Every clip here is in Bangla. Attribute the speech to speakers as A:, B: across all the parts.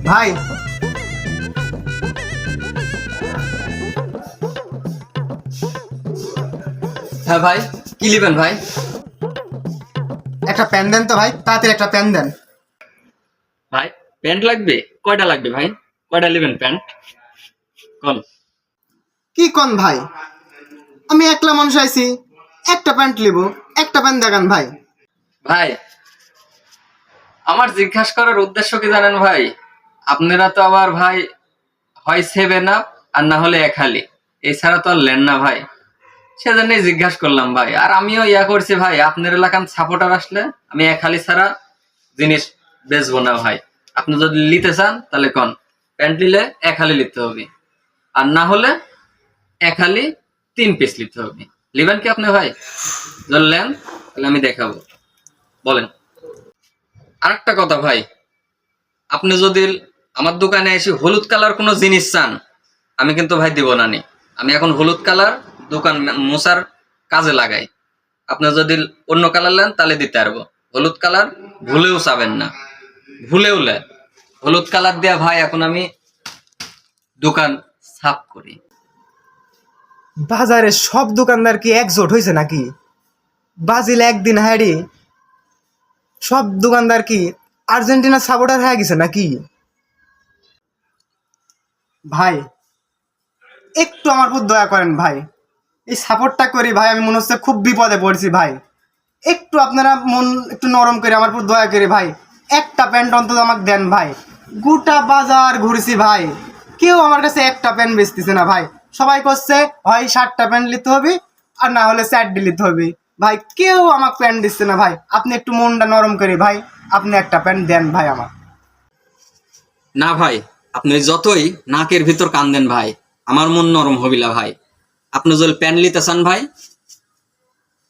A: ভাই
B: হ্যাঁ ভাই, কি নেবেন ভাই?
A: একটা প্যান দেন তো ভাই, তাড়াতাড়ি একটা প্যান দেন।
B: ভাই প্যান্ট লাগবে? কয়টা লাগবে ভাই? কয়টা নেবেন প্যান্ট? কোন?
A: কি কোন ভাই, আমি একলা মানুষ আইছি, একটা প্যান্ট লিব, একটা প্যান্ট দেখান ভাই।
B: ভাই আমার জিজ্ঞাসা করার উদ্দেশ্য কি জানেন ভাই? আপনারা তো আবার ভাই হয় 7 আপ আর না হলে এক হালি, এছাড়া তো আর লেন না ভাই। সেজন্যই জিজ্ঞাসা করলাম ভাই। আর আমিও করছি ভাই, আপনার এলাকার সাপোর্টার আসলে আমি এক হালি ছাড়া জিনিস বেচবো না ভাই। আপনি যদি নিতে চান তাহলে কোন, প্যান্ট নিলে এক হালি নিতে হবে, আর না হলে এক হালি 3 পিস নিতে হবে। লিবেন কি আপনি ভাই? যদি নেন তাহলে আমি দেখাবো, বলেন। আরেকটা কথা ভাই, আপনি যদি আমার দোকানে এসে হলুদ কালার কোনো জিনিস চান, আমি কিন্তু ভাই দিব না নি। আমি এখন হলুদ কালার দোকান মোছার কাজে লাগাই। আপনি যদি অন্য কালার নেন তাহলে দিতে পারবো। হলুদ কালার ভুলেও চাবেন না, ভুলেও লেন। হলুদ কালার দেয়া ভাই এখন আমি দোকান সাফ করি।
A: বাজারে সব দোকানদার কি একজোট হয়েছে নাকি? ব্রাজিল একদিন হারি সব দোকানদার কি আর্জেন্টিনা সাপোর্টার হয়ে গেছে নাকি? ভাই একটু আমার উপর দয়া করেন ভাই, এই সাপোর্টটা করি ভাই, আমি মনে হচ্ছে খুব বিপদে পড়ছি ভাই। একটু আপনারা মন একটু নরম করে আমার উপর দয়া করে ভাই একটা প্যান্ট অন্তত আমাকে দেন ভাই। গোটা বাজার ঘুরছি ভাই, কেউ আমার কাছে একটা প্যান্ট বেচতেছে না ভাই। সবাই করছে হয় 7টা প্যান্ট নিতে হবে আর না হলে 4 নিতে হবে ভাই, কেউ আমাকে প্যান্ট দিচ্ছে না ভাই। আপনি একটু মনটা নরম করে ভাই, আপনি একটা প্যান্ট দেন ভাই আমার।
B: না ভাই, আপনি যতই নাকের ভিতর কান দেন ভাই, আমার মন নরম হবিলা ভাই। আপনি যদি প্যান্ট নিতে চান ভাই,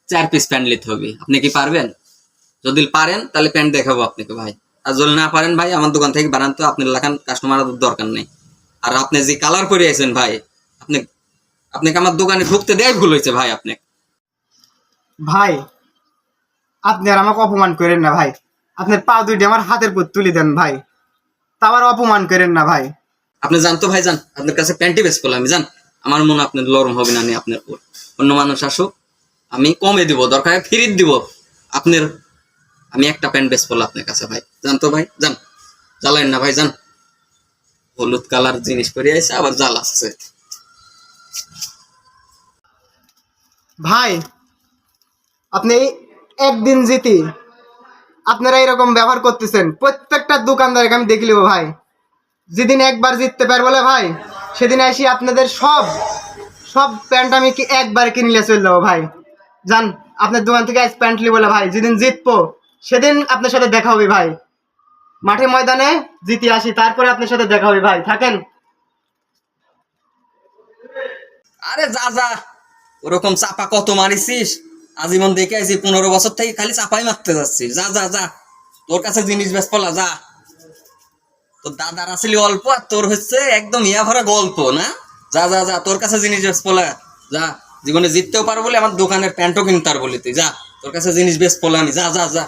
B: 4 পিস প্যান্ট নিতে হবে। আপনি কি পারবেন? যদি পারেন তাহলে প্যান্ট দেখাবো আপনাকে ভাই। আর যদি না পারেন ভাই, আমার দোকান থেকে বানান তো, আপনার এলাকার কাস্টমার দরকার নেই। আর আপনি যে কালার করে আছেন ভাই, আপনি আপনাকে আমার দোকানে ঢুকতে দেয় ভুল হয়েছে ভাই। আপনি
A: ভাই আপনি আর আমাকে অপমান করেন না ভাই, আপনার পা দুইটি আমার হাতের উপর তুলে দেন ভাই, তা আবার অপমান করেন না ভাই।
B: আপনি জান তো ভাই, যান, আপনার কাছে প্যান্টই বেশ করলাম আমি, যান। আমার মনে আপনার লরম হবে না নি আপনার উপর। অন্য মানুষ আসুক, আমি কমে দিব, দরকার ফিরিয়ে দিব আপনার। আমি একটা প্যান্ট বেশ করলাম আপনার কাছে ভাই, যান তো ভাই, যান। জ্বালেন না ভাই, যান। হলুদ কালার জিনিস করে আইসে আবার জ্বাল আসছে।
A: ভাই আপনি একদিন জিতি আপনারা এরকম ব্যবহার করতেছেন, প্রত্যেকটা দোকানদারকে আমি দেখে নেবো ভাই। যেদিন একবার জিততে পারবো না ভাই, সেদিন আসি আপনাদের সব সব প্যান্ট আমি কি একবার কিনলে চলে যাবো ভাই। যান আপনার দোকান থেকে আজ প্যান্ট নিবো না ভাই, যেদিন জিতবো সেদিন আপনার সাথে দেখা হবে ভাই। মাঠে ময়দানে জিতে আসি, তারপরে আপনার সাথে দেখা হবে ভাই, থাকেন।
B: আরে যা যা, ওরকম চাপা কত মারিছিস? আজীবন দেখে আইছি 15 বছর থেকে খালি চাপাই মারতে যাচ্ছিস। যা যা যা, তোর কাছে জিনিস বেশ পলা, যা। তোর দাদার আসলে অল্প আর তোর হচ্ছে একদম ভরা গল্প না। যা যা যা, তোর কাছে জিনিস বেশ পলা, যা। জীবনে জিততেও পারবো বলে আমার দোকানের প্যান্টও কিনতে পারবো বলি তুই, যা। তোর কাছে জিনিস বেশ পলা আমি, যা যা যা।